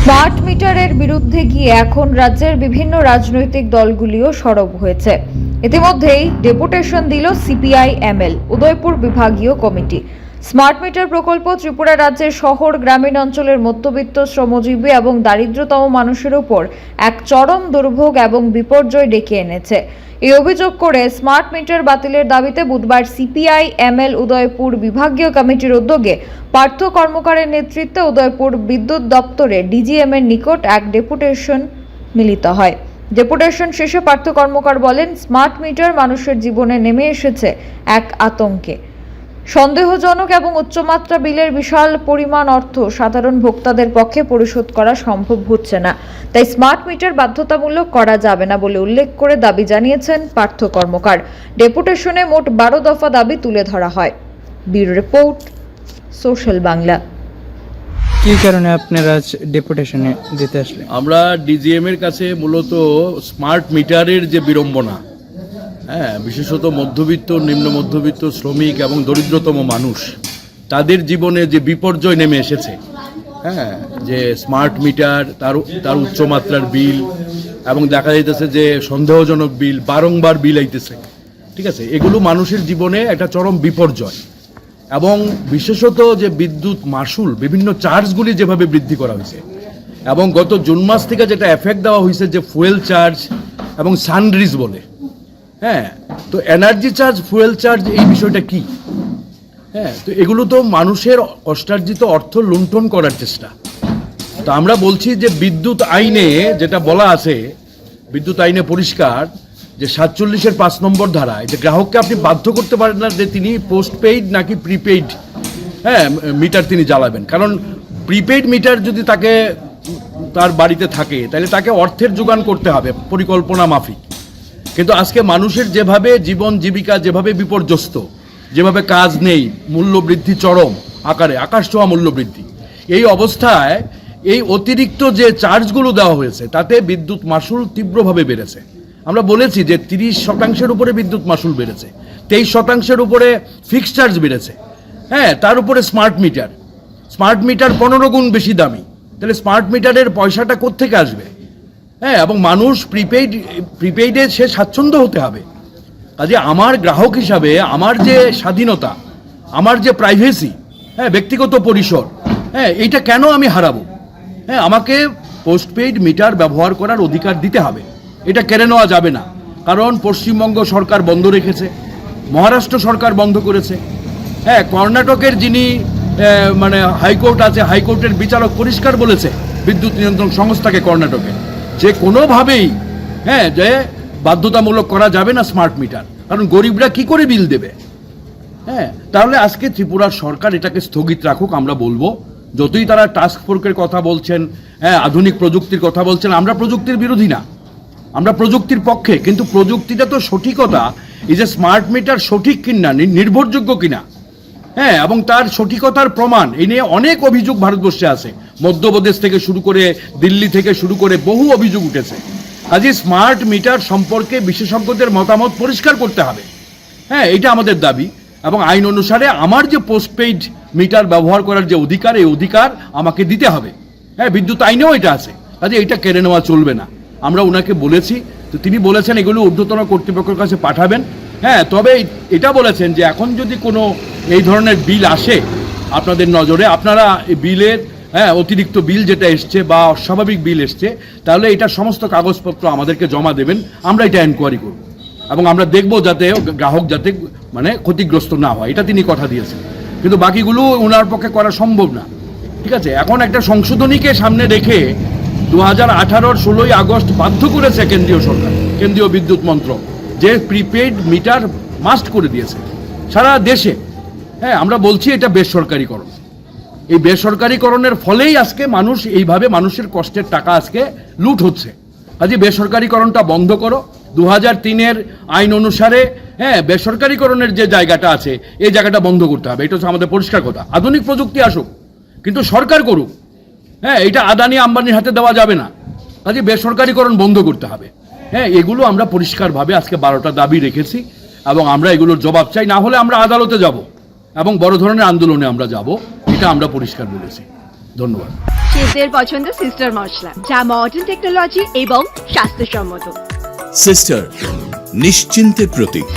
Smart মিটারের বিরুদ্ধে গিয়ে এখন রাজ্যের বিভিন্ন রাজনৈতিক দলগুলিও সরব হয়েছে। ইতিমধ্যেই ডেপুটেশন দিল সিপিআই এমএল উদয়পুর বিভাগীয় কমিটি। স্মার্ট মিটার প্রকল্প ত্রিপুরা রাজ্যের শহর গ্রামীণ অঞ্চলের মধ্যবিত্ত শ্রমজীবী এবং দারিদ্রতম মানুষের উপর এক চরম দুর্ভোগ এবং বিপর্যয় ডেকে এনেছে। এই অভিযোগ করে স্মার্ট মিটার বাতিলের দাবিতে বুধবার সিপিআই এমএল উদয়পুর বিভাগীয় কমিটির উদ্যোগে পার্থ কর্মকারের নেতৃত্বে উদয়পুর বিদ্যুৎ দপ্তরে ডিজিএম এর নিকট এক ডেপুটেশন মিলিত হয়। ডেপুটেশন শেষে পার্থ কর্মকার বলেন, স্মার্ট মিটার মানুষের জীবনে নেমে এসেছে এক আতঙ্কে। সন্দেহজনক এবং উচ্চমাত্রা বিলের বিশাল পরিমাণ অর্থ সাধারণ ভোক্তাদের পক্ষে পরিশোধ করা সম্ভব হচ্ছে না, তাই স্মার্ট মিটার বাধ্যতামূলক করা যাবে না বলে উল্লেখ করে দাবি জানিয়েছেন পার্থ কর্মকার। ডেপুটেশনে মোট 12 দফা দাবি তুলে ধরা হয়। Bureau report, social Bangla. কি কারণে আপনারা ডেপুটেশনে দিতে আসলেন? আমরা ডিজিএম এর কাছে মূলত স্মার্ট মিটারের যে বিড়ম্বনা, বিশেষত মধ্যবিত্ত, নিম্ন মধ্যবিত্ত, শ্রমিক এবং দরিদ্রতম মানুষ, তাদের জীবনে যে বিপর্যয় নেমে এসেছে, যে স্মার্ট মিটার, তার উচ্চমাত্রার বিল, এবং দেখা যাইতেছে যে সন্দেহজনক বিল, বারংবার বিল আইতেছে, ঠিক আছে, এগুলো মানুষের জীবনে একটা চরম বিপর্যয়। এবং বিশেষত যে বিদ্যুৎ মাশুল, বিভিন্ন চার্জগুলি যেভাবে বৃদ্ধি করা হয়েছে, এবং গত জুন মাস থেকে যেটা এফেক্ট দেওয়া হয়েছে যে ফুয়েল চার্জ এবং সানরিজ বলে, তো এনার্জি চার্জ, ফুয়েল চার্জ, এই বিষয়টা কি? তো এগুলো তো মানুষের কষ্টার্জিত অর্থ লুণ্ঠন করার চেষ্টা। তো আমরা বলছি যে বিদ্যুৎ আইনে যেটা বলা আছে, বিদ্যুৎ আইনে পরিষ্কার যে 47-এর 5 নম্বর ধারায় যে গ্রাহককে আপনি বাধ্য করতে পারেন না যে তিনি পোস্টপেইড নাকি প্রিপেইড মিটার তিনি জ্বালাবেন। কারণ প্রিপেইড মিটার যদি তাকে তার বাড়িতে থাকে, তাহলে তাকে অর্থের যোগান করতে হবে পরিকল্পনা মাফিক। কিন্তু আজকে মানুষের যেভাবে জীবন জীবিকা যেভাবে বিপর্যস্ত, যেভাবে কাজ নেই, মূল্য বৃদ্ধি চরম আকারে, আকাশ ছোঁয়া মূল্য বৃদ্ধি, এই অবস্থায় এই অতিরিক্ত যে চার্জগুলো দেওয়া হয়েছে তাতে বিদ্যুৎ মাশুল তীব্রভাবে বেড়েছে। আমরা বলেছি যে 30% উপরে বিদ্যুৎ মাশুল বেড়েছে, 23% উপরে ফিক্সড চার্জ বেড়েছে, তার উপরে স্মার্ট মিটার 15 গুণ বেশি দামি। তাহলে স্মার্ট মিটারের পয়সাটা কোত্থেকে আসবে? এবং মানুষ প্রিপেইডে সে স্বাচ্ছন্দ্য হতে হবে। কাজে আমার গ্রাহক হিসাবে আমার যে স্বাধীনতা, আমার যে প্রাইভেসি, ব্যক্তিগত পরিসর, এইটা কেন আমি হারাবো? আমাকে পোস্টপেইড মিটার ব্যবহার করার অধিকার দিতে হবে, এটা কেড়ে নেওয়া যাবে না। কারণ পশ্চিমবঙ্গ সরকার বন্ধ রেখেছে, মহারাষ্ট্র সরকার বন্ধ করেছে, কর্ণাটকের যিনি হাইকোর্ট আছে, হাইকোর্টের বিচারক পরিষ্কার বলেছে বিদ্যুৎ নিয়ন্ত্রণ সংস্থাকে কর্ণাটকে, যে কোনোভাবেই যে বাধ্যতামূলক করা যাবে না স্মার্ট মিটার। কারণ গরিবরা কি করে বিল দেবে? তাহলে আজকে ত্রিপুরার সরকার এটাকে স্থগিত রাখুক, আমরা বলবো। যতই তারা টাস্ক ফোর্সের কথা বলছেন, আধুনিক প্রযুক্তির কথা বলছেন, আমরা প্রযুক্তির বিরোধী না, আমরা প্রযুক্তির পক্ষে। কিন্তু প্রযুক্তিটা তো সঠিকতা, এই যে স্মার্ট মিটার সঠিক কিনা, নির্ভরযোগ্য কিনা, এবং তার সঠিকতার প্রমাণ, এই নিয়ে অনেক অভিযোগ ভারতবর্ষে আছে। মধ্যপ্রদেশ থেকে শুরু করে, দিল্লি থেকে শুরু করে বহু অভিযোগ উঠেছে। কাজে স্মার্ট মিটার সম্পর্কে বিশেষজ্ঞদের মতামত পরিষ্কার করতে হবে, এটা আমাদের দাবি। এবং আইন অনুসারে আমার যে পোস্টপেইড মিটার ব্যবহার করার যে অধিকার, এই অধিকার আমাকে দিতে হবে। বিদ্যুৎ আইনেও এটা আছে, কাজে এটা কেড়ে নেওয়া চলবে না। আমরা ওনাকে বলেছি, তো তিনি বলেছেন এগুলো ঊর্ধ্বতন কর্তৃপক্ষের কাছে পাঠাবেন। তবে এটা বলেছেন যে এখন যদি কোনো এই ধরনের বিল আসে আপনাদের নজরে, আপনারা এই বিলের অতিরিক্ত বিল যেটা এসছে বা অস্বাভাবিক বিল এসছে, তাহলে এটা সমস্ত কাগজপত্র আমাদেরকে জমা দেবেন, আমরা এটা এনকোয়ারি করব এবং আমরা দেখব যাতে গ্রাহক যাতে ক্ষতিগ্রস্ত না হয়, এটা তিনি কথা দিয়েছেন। কিন্তু বাকিগুলো ওনার পক্ষে করা সম্ভব না, ঠিক আছে। এখন একটা সংশোধনীকে সামনে রেখে 2018-র 16ই আগস্ট বাধ্য করেছে কেন্দ্রীয় সরকার, কেন্দ্রীয় বিদ্যুৎ মন্ত্রক, যে প্রিপেইড মিটার মাস্ট করে দিয়েছে সারা দেশে। আমরা বলছি এটা বেসরকারিকরণ। এই বেসরকারিকরণের ফলেই আজকে মানুষ এইভাবে মানুষের কষ্টের টাকা আজকে লুট হচ্ছে। কাজে বেসরকারিকরণটা বন্ধ করো। 2003-এর আইন অনুসারে বেসরকারিকরণের যে জায়গাটা আছে, এই জায়গাটা বন্ধ করতে হবে, এটা হচ্ছে আমাদের পরিষ্কার কথা। আধুনিক প্রযুক্তি আসুক, কিন্তু সরকার করুক, এটা আদানি আম্বানির হাতে দেওয়া যাবে না। কাজে বেসরকারিকরণ বন্ধ করতে হবে। এগুলো আমরা পরিষ্কারভাবে আজকে 12টা দাবি রেখেছি এবং আমরা এগুলোর জবাব চাই। না হলে আমরা আদালতে যাব এবং বড় ধরনের আন্দোলনে আমরা যাব, এটা আমরা পরিষ্কার বলেছি। ধন্যবাদ। শেফদের পছন্দ সিস্টার মশলা, যা মডার্ন টেকনোলজি এবং স্বাস্থ্যসম্মত। সিস্টার নিশ্চিন্তের প্রতীক।